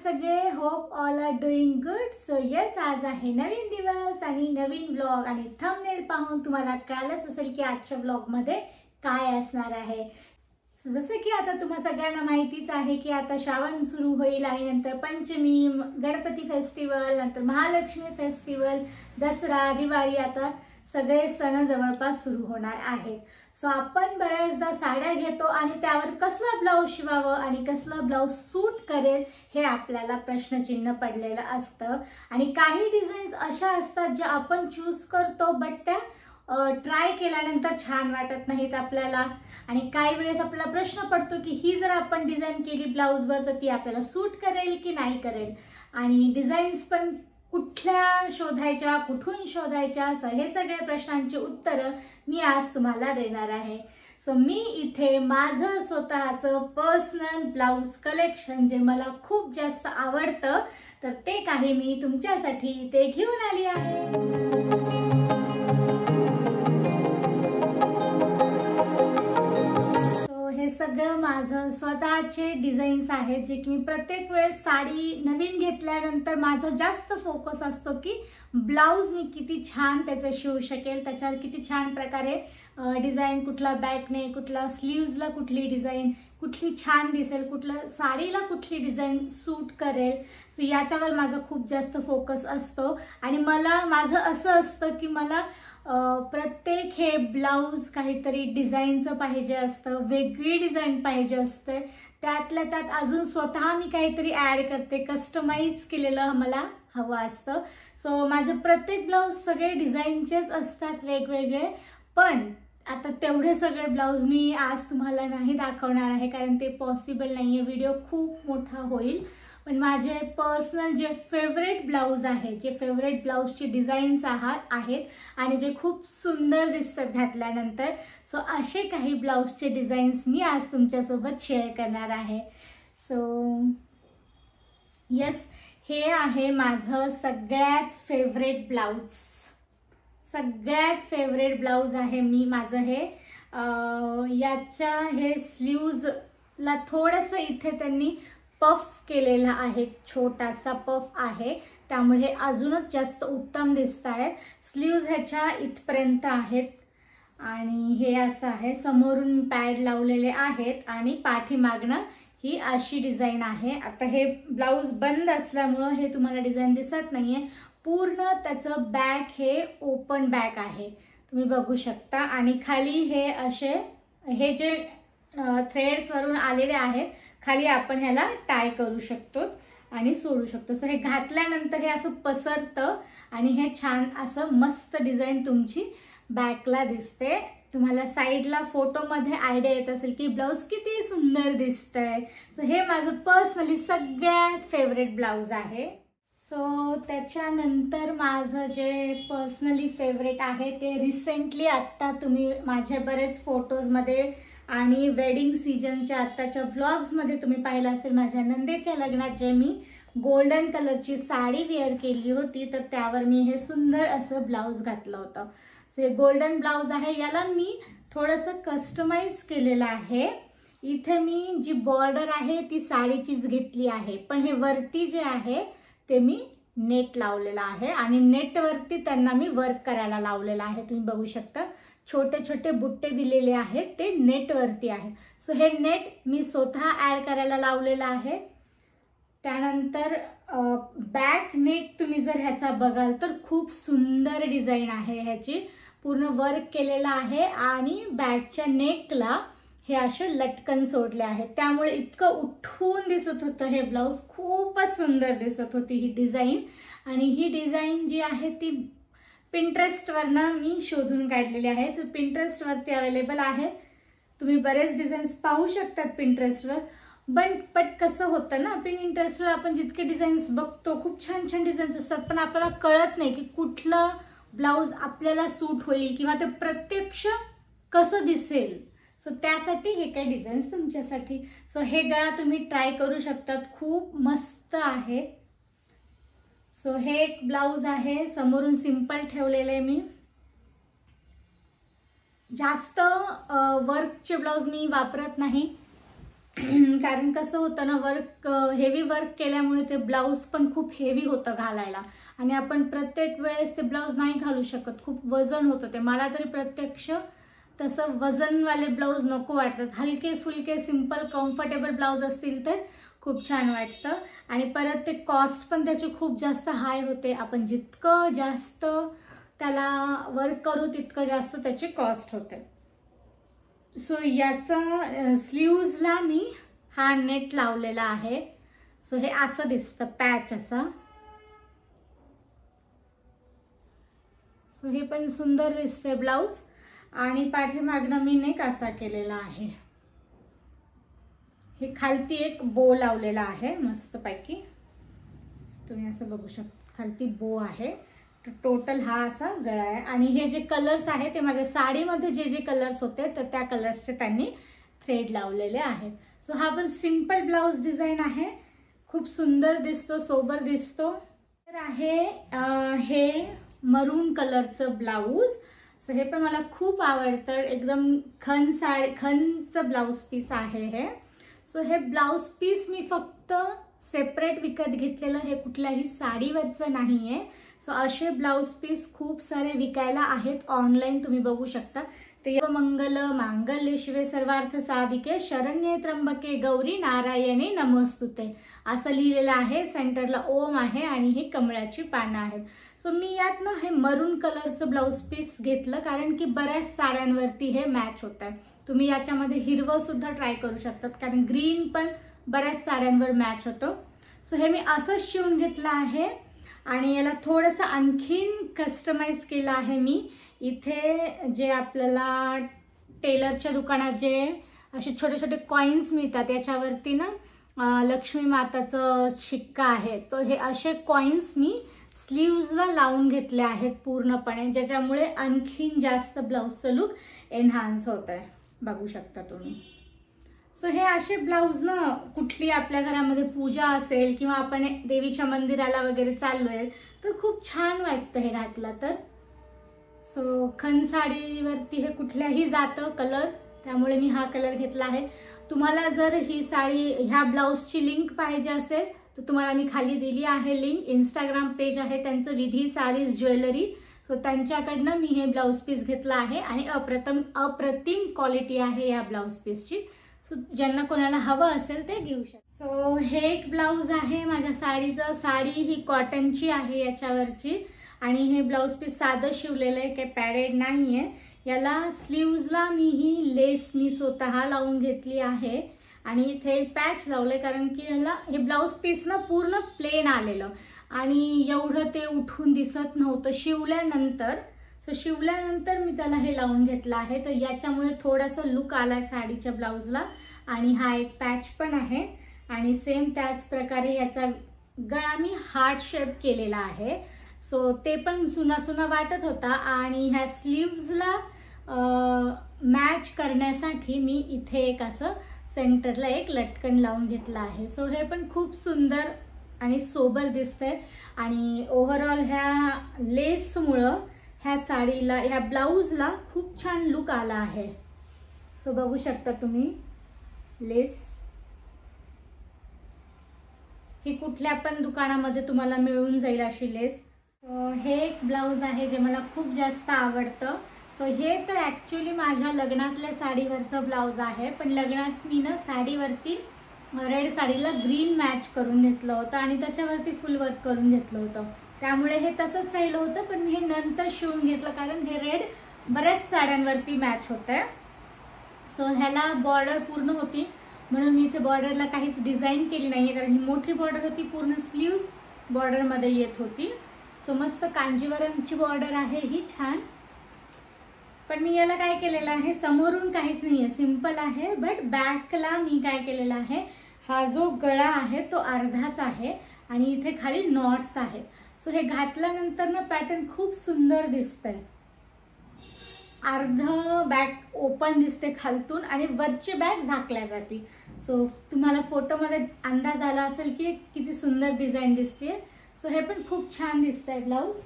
सगळे. Hope all are doing good. So yes, आज आहे नवीन दिवस आणि नवीन ब्लॉग आणि थंबनेल पाहून तुम्हाला कळलंच असेल की आजच्या ब्लॉगमध्ये काय असणार आहे. जसं की आता तुम्हाला सगळ्यांना माहितीच आहे की आता श्रावण सुरू होईल आणि नंतर पंचमी, गणपती फेस्टिवल, नंतर महालक्ष्मी फेस्टिवल, दसरा, दिवाळी, आता सगळे सण जवळपास सुरू होणार आहेत. सो आपण बऱ्याचदा साड्या घेतो आणि त्यावर कसला ब्लाऊज शिवावं आणि कसला ब्लाऊज सूट करेल हे आपल्याला प्रश्नचिन्ह पडलेलं असतं. आणि काही डिझाईन्स अशा असतात ज्या आपण चूज करतो बट त्या ट्राय केल्यानंतर छान वाटत नाहीत आपल्याला. आणि काही वेळेस आपल्याला प्रश्न पडतो की ही जर आपण डिझाईन केली ब्लाऊजवर तर ती आपल्याला सूट करेल की नाही करेल. आणि डिझाईन्स पण कुठल्या शोधायच्या, कुठून शोधायच्या, हे सगळ्या प्रश्नांची उत्तरं मी आज तुम्हाला देणार आहे. सो मी इथे माझं स्वतःचं पर्सनल ब्लाऊज कलेक्शन जे मला खूप जास्त आवडतं तर ते काही मी तुमच्यासाठी इथे घेऊन आली आहे. हे सगळं माझं स्वतःचे डिझाईन्स आहेत जे की मी प्रत्येक वेळेस साडी नवीन घेतल्यानंतर माझा जास्त फोकस असतो की ब्लाऊज मी किती छान त्याचं शिवू शकेल, त्याच्यावर किती छान प्रकारे डिझाईन, कुठला बॅकने, कुठला स्लीव्जला कुठली डिझाईन कुठली छान दिसेल, कुठल्या साडीला कुठली डिझाईन सूट करेल. सो याच्यावर माझा खूप जास्त फोकस असतो. आणि माझं असं असतं की मला प्रत्येक हे ब्लाऊज काहीतरी डिझाईनचं पाहिजे असतं, वेगळी डिझाईन पाहिजे असते. त्यातल्या त्यात अजून स्वतः मी काहीतरी ॲड करते, कस्टमाइज केलेलं मला हवं असतं. सो माझे प्रत्येक ब्लाऊज सगळे डिझाईनचेच असतात वेगवेगळे. पण आता तेवढे सगळे ब्लाऊज मी आज तुम्हाला नाही दाखवणार आहे कारण ते पॉसिबल नाही आहे, व्हिडिओ खूप मोठा होईल. पण माझे पर्सनल जे फेवरेट ब्लाऊज आहे, जे फेवरेट ब्लाऊजचे डिझाईन्स आहेत आणि जे खूप सुंदर दिसतात घातल्यानंतर, सो असे काही ब्लाऊजचे डिझाईन्स मी आज तुमच्यासोबत शेअर करणार आहे. सो येस, हे आहे माझं सगळ्यात फेवरेट ब्लाऊज. सगळ्यात फेवरेट ब्लाऊज आहे माझं हे. हे स्लीव्जला थोडंसं इथे त्यांनी पफ केलेला आहे, छोटासा पफ आहे, त्यामुळे अजूनच जास्त उत्तम दिसत आहेत. स्लीव्ज ह्याच्या इथपर्यंत आहेत आणि हे असं आहे. समोरून पॅड लावलेले आहेत आणि पाठीमागनं ही अशी डिझाईन आहे. आता हे ब्लाऊज बंद असल्यामुळं हे तुम्हाला डिझाईन दिसत नाहीये. पूर्ण त्याचं बॅक हे ओपन बॅक आहे, तुम्ही बघू शकता. आणि खाली हे जे थ्रेड्स वरून आलेले आहेत, खाली आपण ह्याला टाय करू शकतो आणि सोडू शकतो. सो हे घातल्यानंतर हे असं पसरतं आणि हे छान असं मस्त डिझाईन तुमची बॅकला दिसते. तुम्हाला साईडला फोटोमध्ये आयडिया येत असेल की ब्लाऊज किती सुंदर दिसतंय. सो हे माझं पर्सनली सगळ्यात फेवरेट ब्लाऊज आहे. सो त्याच्यानंतर माझं जे पर्सनली फेवरेट आहे ते रिसेंटली आत्ता तुम्ही माझे बरेच फोटोजमध्ये आणि वेडिंग सीजनच्या आत्ताच्या व्लॉग्समध्ये तुम्ही पाहिलं असेल, माझ्या नंदेच्या लग्नात जे मी गोल्डन कलरची साडी वेअर केली होती तर त्यावर मी हे सुंदर असं ब्लाऊज घातलं होतं. सो हे गोल्डन ब्लाऊज आहे, याला मी थोडंसं कस्टमाइज केलेलं आहे. इथे मी जी बॉर्डर आहे ती साडीचीच घेतली आहे, पण हे वरती जे आहे ते मी नेट लावलेलं आहे आणि नेटवरती त्यांना मी वर्क करायला लावलेलं आहे. तुम्ही बघू शकता छोटे छोटे बुट्टे दिलेले आहेत, ते नेटवरती आहे. सो हे नेट मी स्वतः ॲड करायला लावलेलं आहे. त्यानंतर बॅक नेक तुम्ही जर ह्याचा बघाल तर खूप सुंदर डिझाईन आहे ह्याची, पूर्ण वर्क केलेलं आहे आणि बॅकच्या नेकला हे असे लटकन सोडले आहेत, त्यामुळे इतकं उठून दिसत होतं हे ब्लाऊज. खूपच सुंदर दिसत होती ही डिझाईन. आणि ही डिझाईन जी आहे ती पिंटरेस्टवरनं मी शोधून काढलेली आहे. तर पिंटरेस्टवरती अवेलेबल आहे, तुम्ही बरेच डिझाईन्स पाहू शकतात पिंटरेस्टवर. बट कसं होतं ना, पिंटरेस्टवर आपण जितके डिझाईन्स बघतो खूप छान छान डिझाईन्स असतात, पण आपल्याला कळत नाही की कुठलं ब्लाऊज आपल्याला सूट होईल किंवा ते प्रत्यक्ष कसं दिसेल. सो त्यासाठी हे काही डिझाईन्स तुमच्यासाठी. सो हे गळा तुम्ही ट्राय करू शकतात, खूप मस्त आहे. सो हे एक ब्लाऊज आहे, समोरून सिंपल ठेवलेले मी. जास्त वर्कचे ब्लाऊज मी वापरत नाही कारण कसं होतं ना, हेवी वर्क केल्यामुळे ते ब्लाऊज पण खूप हेवी होतं घालायला आणि आपण प्रत्येक वेळेस ते ब्लाऊज नाही घालू शकत, खूप वजन होतं ते. मला तरी प्रत्यक्ष तसं वजनवाले ब्लाऊज नको वाटतात. हलके फुलके सिंपल कम्फर्टेबल ब्लाऊज असतील तर खूप छान वाटतं. आणि परत ते कॉस्ट पण त्याची खूप जास्त हाय होते. आपण जितकं जास्त त्याला वर्क करू तितकं जास्त त्याची कॉस्ट होते. सो याचा स्लीव्जला मी हा नेट लावलेला आहे. सो हे असं दिसतं, पॅच असा. सो हे पण सुंदर दिसते ब्लाऊज. आणि पाठीमागनं मी नेक असा केलेला आहे. हे खालती एक बो लावलेला आहे मस्तपैकी, तुम्ही असं बघू शकता. खालती बो आहे. टोटल हा असा गळा आहे. आणि हे जे कलर्स आहे ते माझ्या साडीमध्ये जे जे कलर्स होते तर त्या कलर्सचे त्यांनी थ्रेड लावलेले आहेत. सो हा पण सिंपल ब्लाऊज डिझाईन आहे, खूप सुंदर दिसतो, सोबर दिसतो. तर आहे हे मरून कलरचं ब्लाऊज. सो हे पण मला खूप आवडतं. एकदम खणचं ब्लाऊज पीस आहे हे. सो हे ब्लाऊज पीस मी फक्त सेपरेट विकत घेतलेलं, हे कुठल्याही साडीवरचं नाहीये. सो असे ब्लाऊज पीस खूप सारे विकायला आहेत ऑनलाईन, तुम्ही बघू शकता. ते मंगल मांगल्ये शिवे सर्वार्थ साधिके शरण्ये त्र्यंबके गौरी नारायणी नमोस्तुते असं लिहिलेलं आहे. सेंटरला ओम आहे आणि ही कमळाची पानं आहेत. सो मी यात ना हे मरून कलरचं ब्लाऊज पीस घेतलं कारण की बऱ्याच साड्यांवरती हे मॅच होत आहे. तुम्ही याच्यामध्ये हिरवं सुद्धा ट्राय करू शकतात कारण ग्रीन पण बऱ्याच साड्यांवर मॅच होतो. सो हे मी असंच शिवून घेतलं आहे आणि याला थोडंसं आणखीन कस्टमाइज केलं आहे मी. इथे जे आपल्याला टेलरच्या दुकानात जे असे छोटे छोटे कॉइन्स मिळतात याच्यावरती ना लक्ष्मी माताचं शिक्का आहे, तो हे असे कॉइन्स मी स्लीव्जला लावून घेतले आहेत पूर्णपणे, ज्याच्यामुळे आणखीन जास्त ब्लाऊजचं लुक एनहान्स होत आहे, बघू शकता तुम्ही. सो हे असे ब्लाऊज ना कुठली आपल्या घरामध्ये पूजा असेल किंवा आपण देवीच्या मंदिराला वगैरे चाललोय तर खूप छान वाटतं हे घातलं तर. सो खण साडीवरती हे कुठल्याही जातं कलर, त्यामुळे मी हा कलर घेतला आहे. तुम्हाला जर ही साडी ह्या ब्लाऊजची लिंक पाहिजे असेल तर तुम्हाला मी खाली दिली आहे लिंक. इंस्टाग्राम पेज आहे त्यांचं, विधी सारीज ज्वेलरी. सो त्यांच्याकडनं मी हे ब्लाऊज पीस घेतला आहे आणि अप्रतिम क्वालिटी आहे या ब्लाऊज पीसची. सो ज्यांना कोणाला हवं असेल ते घेऊ शकतात. सो हे एक ब्लाऊज आहे माझ्या साडीचं. साडी ही कॉटनची आहे याच्यावरची आणि हे ब्लाऊज पीस साधं शिवलेलं आहे, काही पॅडेड नाहीये. याला स्लीव्जला मी ही लेस मी स्वतः लावून घेतली आहे आणि इथे पॅच लावले कारण की याला हे ब्लाऊज पीस ना पूर्ण प्लेन आलेलं आणि एवढं ते उठून दिसत नव्हतं शिवल्यानंतर. सो शिवल्यानंतर मी त्याला हे लावून घेतलं आहे, तर याच्यामुळे थोडासा लुक आला साडीच्या ब्लाऊजला. आणि हा एक पॅच पण आहे आणि सेम त्याच प्रकारे याचा गळा मी हार्ट शेप केलेला आहे. सो ते पण सुना सुना वाटत होता. आणि ह्या स्लीव्जला मॅच करण्यासाठी मी इथे एक असं सेंटरला एक लटकन लावून घेतला आहे. सो हे पण खूप सुंदर आणि सोबर दिसतंय आणि ओव्हरऑल ह्या लेसमुळं ह्या साडीला, ह्या ब्लाऊजला खूप छान लुक आला आहे. सो बघू शकता तुम्ही लेस ही कुठल्या पण दुकानामध्ये तुम्हाला मिळून जाईल अशी लेस. हे एक ब्लाऊज आहे जे मला खूप जास्त आवडतं. सो हे तर ऍक्च्युली माझ्या लग्नातल्या साडीवरचं ब्लाऊज आहे, पण लग्नात मी ना साडीवरती रेड साडीला ग्रीन मॅच करून घेतलं होतं आणि त्याच्यावरती फुल वर्क करून घेतलं होतं, त्यामुळे हे तसंच राहिलं होतं. पण हे नंतर शिवून घेतलं कारण हे रेड बऱ्याच साड्यांवरती मॅच होतंय. सो ह्याला बॉर्डर पूर्ण होती म्हणून मी इथे बॉर्डरला काहीच डिझाईन केली नाहीये कारण ही मोठी बॉर्डर होती, पूर्ण स्लीव्ज बॉर्डरमध्ये येत होती. सो मस्त कांजीवरमची बॉर्डर आहे ही छान. पण मी याला काय केलेलं आहे, समोरून काहीच नाहीये, सिंपल आहे. बट बॅकला मी काय केलेलं आहे, हा जो गळा आहे तो अर्धाच आहे आणि इथे खाली नॉट्स आहेत. सो हे घातल्यानंतर ना पॅटर्न खूप सुंदर दिसतंय. अर्ध बॅक ओपन दिसते खालतून आणि वरची बॅक झाकल्या जाते. सो तुम्हाला फोटोमध्ये अंदाज आला असेल की किती सुंदर डिझाईन दिसते. सो हे पण खूप छान दिसतंय ब्लाऊज.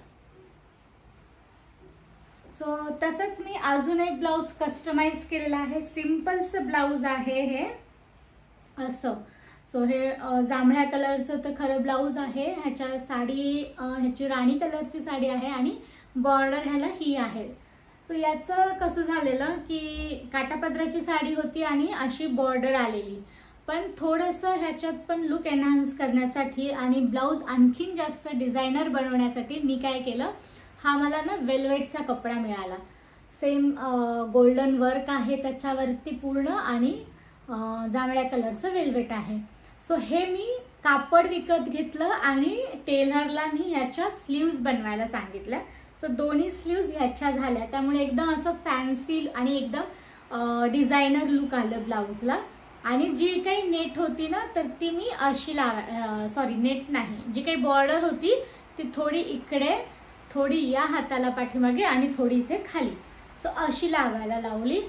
सो तसंच मी अजून एक ब्लाऊज कस्टमाइज केलेला आहे. सिंपलचं ब्लाऊज आहे हे. असं. सो हे जांभळ्या कलरचं तर खरं ब्लाऊज आहे. ह्याच्या साडी ह्याची राणी कलरची साडी आहे आणि बॉर्डर ह्याला ही आहे. सो याचं कसं झालेलं की काटापदराची साडी होती आणि अशी बॉर्डर आलेली, पण थोडंसं ह्याच्यात पण लुक एनहान्स करण्यासाठी आणि ब्लाऊज आणखीन जास्त डिझायनर बनवण्यासाठी मी काय केलं, हा मला ना वेल्वेटचा कपडा मिळाला. सेम गोल्डन वर्क आहे त्याच्यावरती पूर्ण आणि जांभळ्या कलरचं वेल्वेट आहे. सो हे मी कापड विकत घेतलं आणि टेलरला मी ह्याच्या स्लीव्ज बनवायला सांगितल्या. सो दोन्ही स्लीव्ज ह्याच्या झाल्या, त्यामुळे एकदम असं फॅन्सी आणि एकदम डिझायनर लुक आलं ब्लाऊजला. आणि जी काही नेट होती ना तर ती मी अशी सॉरी नेट नाही, जी काही बॉर्डर होती ती थोडी इकडे, थोडी या हाताला पाठीमागे आणि थोडी इथे खाली, सो अशी लावायला लावली.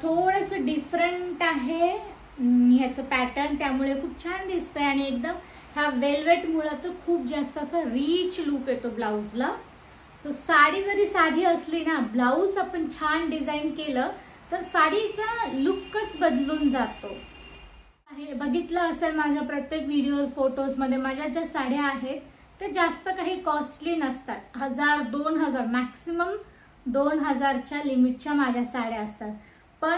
थोडंसं डिफरंट आहे ह्याचं पॅटर्न, त्यामुळे खूप छान दिसतंय आणि एकदम ह्या वेल्वेटमुळे तर खूप जास्त असं रिच लुक येतो ब्लाऊजला. तर साडी जरी साधी असली ना, ब्लाऊज आपण छान डिझाईन केलं तर साडीचा लुकच बदलून जातो. बघितलं असेल माझ्या प्रत्येक व्हिडिओज फोटोजमध्ये माझ्या ज्या साड्या आहेत त्या जास्त काही कॉस्टली नसतात. 1000-2000 मॅक्सिमम 2000च्या लिमिटच्या माझ्या साड्या असतात. पण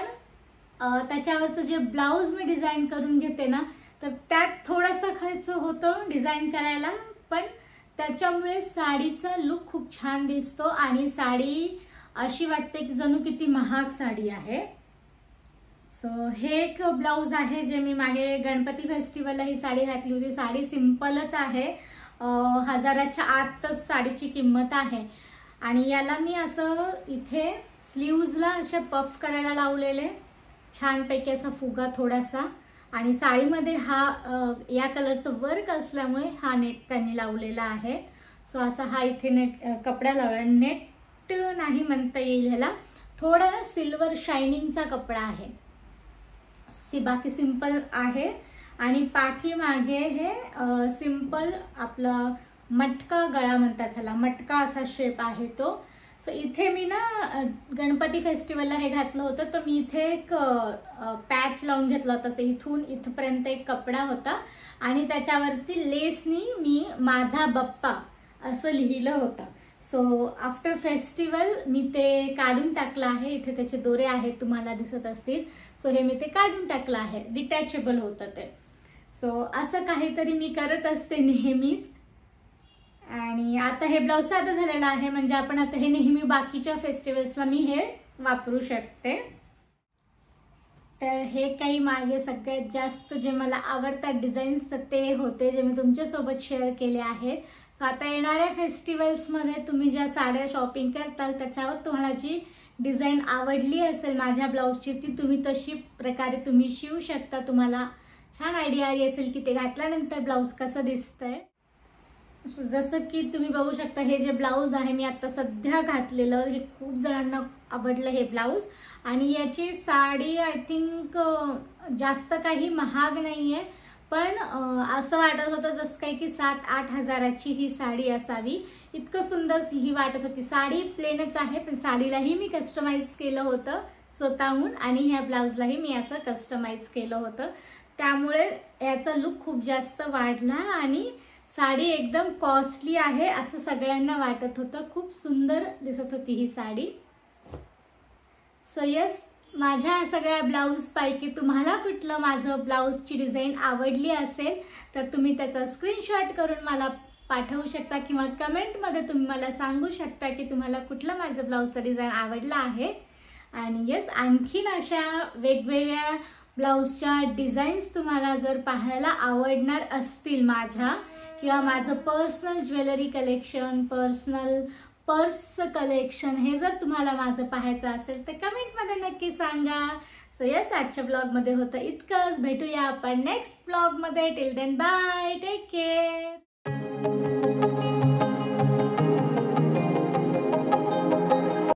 त्याच्यावरचं जे ब्लाऊज मी डिझाईन करून घेते ना तर त्यात थोडासा खर्च होतो डिझाईन करायला, पण त्याच्यामुळे साडीचा लुक खूप छान दिसतो आणि साडी अशी वाटते की जणू किती महाग साडी आहे. सो हे एक ब्लाऊज आहे जे मी मागे गणपती फेस्टिवलला ही साडी घातली होती. साडी सिंपलच आहे, 1000च्या आतच साडीची किंमत आहे. आणि याला मी असं इथे स्लीव्जला अशा पफ करायला लावलेले, छानपैकी असा फुगा थोडासा, आणि साडीमध्ये हा या कलरचं वर्क असल्यामुळे हा नेट त्यांनी लावलेला आहे. सो असा हा इथे नेट कपडा लावला, नेट नाही म्हणता येईल ह्याला, थोडा ना सिल्वर शायनिंगचा कपडा आहे. बाकी सिंपल आहे आणि पाठीमागे हे सिंपल आपलं मटका गळा म्हणतात ह्याला, मटका असा शेप आहे तो. सो इथे मी ना गणपती फेस्टिवलला हे घातलं होतं, तर मी इथे एक पॅच लावून घेतला होता. असं इथून इथपर्यंत एक कपडा होता आणि त्याच्यावरती लेसनी मी माझा बाप्पा असं लिहिलं होतं. सो आफ्टर फेस्टिवल मी ते काढून टाकलं आहे. इथे त्याचे दोरे आहेत, तुम्हाला दिसत असतील. सो हे मी ते काढून टाकलं आहे, डिटॅचेबल होतं ते. सो असं काहीतरी मी करत असते नेहमीच. आणि आता हे ब्लाऊज साधं झालेलं आहे, म्हणजे आपण आता हे नेहमी बाकीच्या फेस्टिवल्सला मी हे वापरू शकते. तर हे काही माझे सगळ्यात जास्त जे मला आवडतात डिझाईन्स तर ते होते जे मी तुमच्यासोबत शेअर केले आहेत. सो आता येणाऱ्या फेस्टिवल्समध्ये तुम्ही ज्या साड्या शॉपिंग करताल त्याच्यावर तुम्हाला जी डिझाईन आवडली असेल माझ्या ब्लाऊजची ती तुम्ही तशी प्रकारे तुम्ही शिवू शकता. तुम्हाला छान आयडिया आली असेल की ते घातल्यानंतर ब्लाऊज कसं दिसतंय. जसं की तुम्ही बघू शकता हे जे ब्लाऊज आहे मी आता सध्या घातलेलं, हे खूप जणांना आवडलं हे ब्लाऊज. आणि याची साडी आय थिंक जास्त काही महाग नाही आहे, पण असं वाटत होतं जसं काही की 7-8 हजाराची ही साडी असावी, इतकं सुंदर ही वाटत होती. साडी प्लेनच आहे, पण साडीलाही मी कस्टमाइज केलं होतं स्वतःहून आणि ह्या ब्लाऊजलाही मी असं कस्टमाइज केलं होतं. त्यामुळे याचा लुक खूप जास्त वाढला आणि साडी एकदम कॉस्टली आहे असं सगळ्यांना वाटत होतं. खूप सुंदर दिसत होती ही साडी. सो यस, माझ्या सगळ्या ब्लाऊजपैकी तुम्हाला कुठलं माझं ब्लाऊजची डिझाईन आवडली असेल तर तुम्ही त्याचा स्क्रीनशॉट करून मला पाठवू शकता किंवा कमेंटमध्ये तुम्ही मला सांगू शकता की तुम्हाला कुठलं माझं ब्लाऊजचं डिझाईन आवडलं आहे. आणि यस, आणखीन अशा वेगवेगळ्या ब्लाऊजच्या डिझाईन्स तुम्हाला जर पाहायला आवडणार असतील माझ्या, किंवा माझं personal jewellery collection, personal purse collection, हे जर तुम्हाला माझं पाहायचं असेल तर कमेंटमध्ये नक्की सांगा. सो यस, आजच्या ब्लॉगमध्ये होतं इतकंच. भेटूया आपण नेक्स्ट ब्लॉगमध्ये. Till then bye, take care.